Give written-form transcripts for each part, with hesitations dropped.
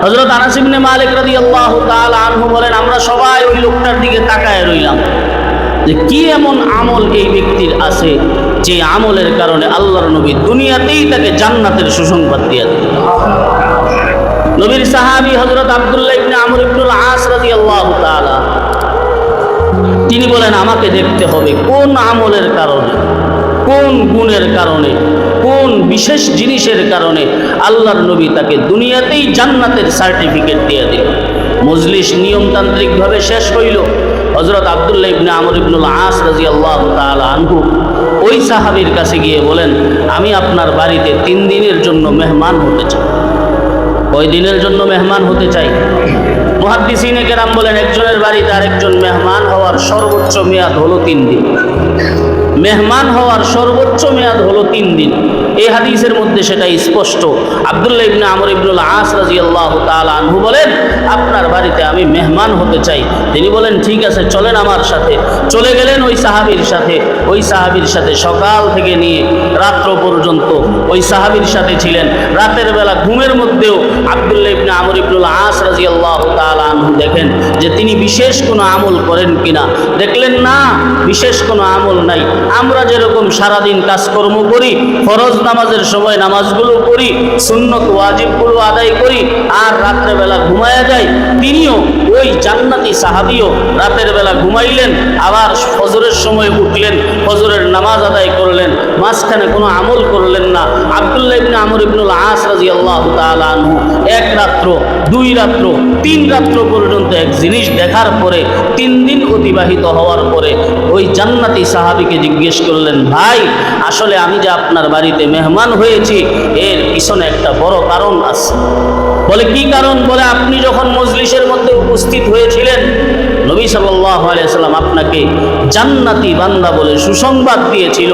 হযরত আনাস ইবনে মালিক রাদিয়াল্লাহু তাআলা আনহু বলেন, আমরা সবাই ওই লোকটার দিকে তাকায় রইলাম যে কি এমন আমল এই ব্যক্তির আছে যে আমলের কারণে আল্লাহর নবী দুনিয়াতেই তাকে জান্নাতের সুসংবাদ দিয়ে দিলেন। নবীর সাহাবী হযরত আব্দুল্লাহ ইবনে আমর ইবনুল আস রাদিয়াল্লাহু তাআলা তিনি বলেন, আমাকে দেখতে হবে কোন আমলের কারণে, কোন গুণের কারণে, কোন বিশেষ জিনিসের কারণে আল্লাহর নবী তাকে দুনিয়াতেই জান্নাতের সার্টিফিকেট দিয়ে দিল। মজলিস নিয়মতান্ত্রিকভাবে শেষ হইল। হযরত আব্দুল্লাহ ইবনে আমর ইবনুল আস রাদিয়াল্লাহু তাআলা আনহু ওই সাহাবীর কাছে গিয়ে বলেন, আমি আপনার বাড়িতে 3 দিনের জন্য মেহমান হতে চাই। কয় দিনের জন্য মেহমান হতে চাই? মুহাদ্দিসিনে কেরাম বলেন, একজনের বাড়িতে আরেকজন মেহমান হওয়ার সর্বোচ্চ মেয়াদ হলো 3 দিন। মেহমান হওয়ার সর্বোচ্চ মেয়াদ হলো 3 দিন। এই হাদিসের মধ্যে সেটা স্পষ্ট। আব্দুল্লাহ ইবনে আমর ইবনুল আস রাদিয়াল্লাহু তাআলা আনহু বলেন, আপনার বাড়িতে আমি মেহমান হতে চাই। তিনি বলেন, ঠিক আছে, চলেন আমার সাথে। চলে গেলেন ওই সাহাবীর সাথে। ওই সাহাবীর সাথে সকাল থেকে নিয়ে রাত্র পর্যন্ত ওই সাহাবীর সাথে ছিলেন। রাতের বেলা ঘুমের মধ্যেও আব্দুল্লাহ ইবনে আমর ইবনুল আস রাদিয়াল্লাহু তাআলা আনহু দেখেন যে তিনি বিশেষ কোনো আমল করেন কিনা। দেখলেন না, বিশেষ কোনো আমল নাই। আমরা যেরকম সারাদিন কাজকর্ম করি, ফরজ নামাজের সময় নামাজগুলো করি, সুন্নত ওয়াজিবগুলো আদায় করি, আর রাতের বেলা ঘুমায়া যায়, তিনিও ওই জান্নাতি সাহাবীও রাতের বেলা ঘুমাইলেন, আবার ফজরের সময় উঠলেন, ফজরের নামাজ আদায় করলেন, মাঝখানে কোনো আমল করলেন না। আব্দুল্লাহ ইবনে আমর ইবনুল আস রাদিয়াল্লাহু তাআলা আনহু 1 রাত্র, 2 রাত্র, 3 রাত্র পর্যন্ত এক জিনিস দেখার পরে 3 দিন অতিবাহিত হওয়ার পরে ওই জান্নাতি সাহাবীকে জিজ্ঞেস করলেন, ভাই, আসলে আমি যে আপনার বাড়িতে মেহমান হয়েছি এর পিছনে একটা বড় কারণ আছে। বলে, কি কারণ? বলে, আপনি যখন মজলিসের মধ্যে উপস্থিত হয়েছিলেন, নবী সাল্লাল্লাহু আলাইহি সাল্লাম আপনাকে জান্নাতি বান্দা বলে সুসংবাদ দিয়েছিল।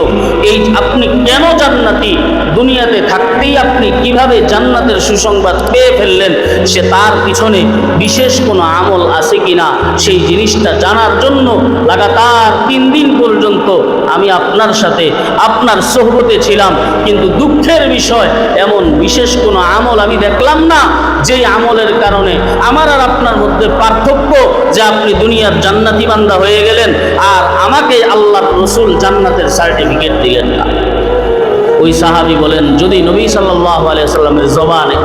এই আপনি কেন জান্নাতি, দুনিয়াতে থাকতেই আপনি কিভাবে জান্নাতের সুসংবাদ পেয়ে ফেললেন, সে তার পিছনে বিশেষ কোনো আমল আছে কিনা সেই জিনিসটা জানার জন্য লাগাতার 3 দিন পর্যন্ত আমি আপনার সাথে আপনার সোহবতে ছিলাম। কিন্তু দুঃখের বিষয়, এমন বিশেষ কোনো আমল আমি দেখলাম না যেই আমলের কারণে আমার আর আপনার মধ্যে পার্থক্য, যে আপনি দুনিয়ার জান্নাতি বান্দা হয়ে গেলেন আর আমাকে আল্লাহর রাসূল জান্নাতের সার্টিফিকেট দিলেন না। ওই সাহাবী বলেন, যদি নবী সাল্লাল্লাহু আলাইহি সাল্লামের জবানে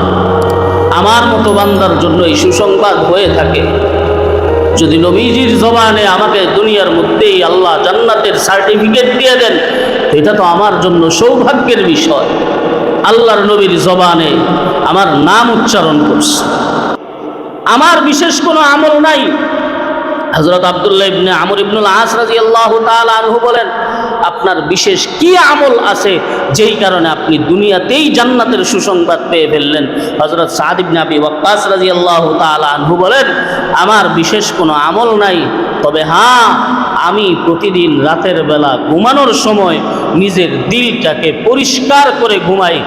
আমার মতো বান্দার জন্য এই সুসংবাদ হয়ে থাকে, যদি নবীজির জবানে আমাকে দুনিয়ার মধ্যেই আল্লাহ জান্নাতের সার্টিফিকেট দিয়ে দেন, এটা তো আমার জন্য সৌভাগ্যের বিষয়। আল্লাহর নবীর জবানে আমার নাম উচ্চারণ করছে, আমার বিশেষ কোনো আমল নাই। হযরত আব্দুল্লাহ ইবনে আমর ইবনুল আস রাদিয়াল্লাহু তাআলা আনহু বলেন, আপনার বিশেষ কি আমল আছে যেই কারণে আপনি দুনিয়াতেই জান্নাতের সুসংবাদ পেয়ে ফেললেন? হযরত সাদ ইবনে আবি ওয়াক্কাস রাদিয়াল্লাহু তাআলা আনহু বলেন, আমার বিশেষ কোনো আমল নাই, তবে হ্যাঁ, আমি প্রতিদিন রাতের বেলা ঘুমানোর সময় নিজের দিলটাকে পরিষ্কার করে ঘুমাই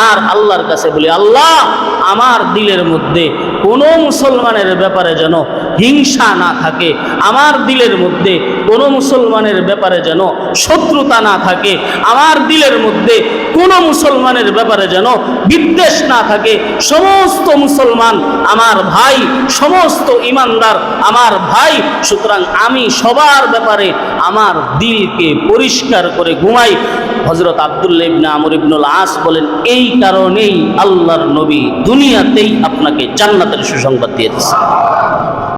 আর আল্লাহর কাছে বলি, আল্লাহ, আমার দিলের মধ্যে কোনো মুসলমানের ব্যাপারে যেন হিংসা না থাকে, আমার দিলের মধ্যে কোনো মুসলমানের ব্যাপারে যেন শত্রুতা না থাকে, আমার দিলের মধ্যে কোনো মুসলমানের ব্যাপারে যেন বিদ্বেষ না থাকে। সমস্ত মুসলমান আমার ভাই, সমস্ত ঈমানদার আমার ভাই, সুতরাং আমি সবার ব্যাপারে আমার দিলকে পরিষ্কার করে ঘুমাই। হযরত আব্দুল্লাহ ইবনে আমর ইবনুল আস বলেন, এই কারণেই আল্লাহর নবী দুনিয়াতেই আপনাকে জান্নাতের সুসংবাদ দিয়ে দিয়েছেন।